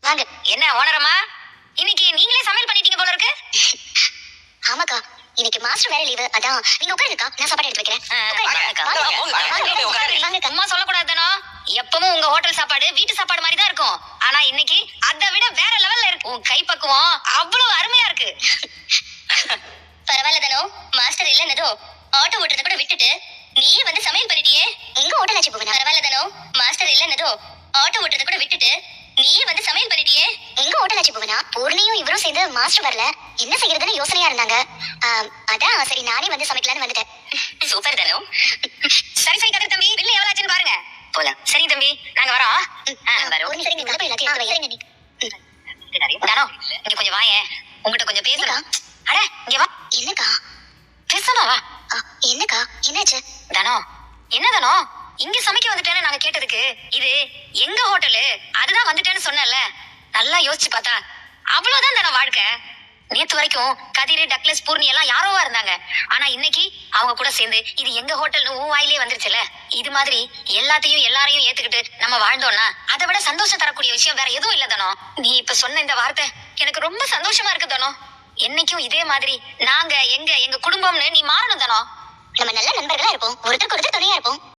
வாங்க. என்ன ஓனரம்மா, இன்னைக்கு நீங்களே சமையல் பண்ணிட்டீங்க போல இருக்கு. ஆமாக்கா, இன்னைக்கு மாஸ்டர் வேற லீவு. அதான் நீங்க உட்காருங்கக்கா, நான் சாப்பாடு எடுத்து வைக்கிறேன். வாங்கக்கா. அம்மா சொல்லக்கூடாது தானோ. எப்பவும் உங்க ஹோட்டல் சாப்பாடு வீட்டு சாப்பாடு மாதிரி தான் இருக்கும். ஆனா இன்னைக்கு அதை விட வேற லெவல்ல இருக்கு. உன் கைப்பக்குவம் அவ்வளவு அருமையா இருக்கு. பரவாயில்ல தானோ, மாஸ்டர் இல்லன்னதோ ஆட்டோ ஓட்டுறத கூட விட்டுட்டு நீயே வந்து சமையல் பண்ணிட்டியே. எங்க ஹோட்டல் ஆச்சு போவனா? பரவாயில்ல தானோ, மாஸ்டர் இல்லன்னதோ ஆட்டோ ஓட்டுறத கூட விட்டுட்டு நீயே வந்து சமையல் பண்ணிட்டியே. எங்க ஹோட்டல் ஆச்சு போவனா? பூர்ணியும் இவரும் சேர்ந்து மாஸ்டர் வரல, என்ன செய்யறதுன்னு யோசனையா இருந்தாங்க. அதான் சரி நானே வந்து சமைக்கலான்னு வந்துட்டேன். சூப்பர் தானோ. சரி சரி கதிர் தம்பி, பில்லு எவ்வளவு ஆச்சுன்னு பாருங்க. போலாம். சரி தம்பி, நாங்க வரோம். பூர்ணி சரிங்க, உள்ள போய் எல்லாத்தையும் எடுத்து வைங்க. தானோ, இங்க கொஞ்சம் வாயேன், உங்ககிட்ட கொஞ்சம் பேசலாம். அட இங்க வா. என்னக்கா? பேசணும் வா. என்னக்கா, என்னாச்சு? தானோ, என்ன தானோ இங்க சமைக்க வந்துட்டேன்னு நாங்க கேட்டதுக்கு இது எங்க ஹோட்டலு, அதுதான் வந்துட்டேன்னு சொன்னல. நல்லா யோசிச்சு பார்த்தா அவ்வளவுதான் தானே வாழ்க்கை. நேத்து வரைக்கும் கதிர், டக்ளஸ், பூர்ணி எல்லாம் யாரோவா இருந்தாங்க. ஆனா இன்னைக்கு அவங்க கூட சேர்ந்து இது எங்க ஹோட்டல்னு உன் வாயிலே வந்துருச்சுல. இது மாதிரி எல்லாத்தையும் எல்லாரையும் ஏத்துக்கிட்டு நம்ம வாழ்ந்தோம்னா அதை விட சந்தோஷம் தரக்கூடிய விஷயம் வேற எதுவும் இல்ல தானோ. நீ இப்ப சொன்ன இந்த வார்த்தை எனக்கு ரொம்ப சந்தோஷமா இருக்கு தானோ. என்னைக்கும் இதே மாதிரி நாங்க எங்க குடும்பம்னு நீ மாறணும் தானோ. நம்ம நல்ல நண்பர்களா இருப்போம், ஒருத்தருக்கு ஒருத்தர் துணையா இருப்போம்.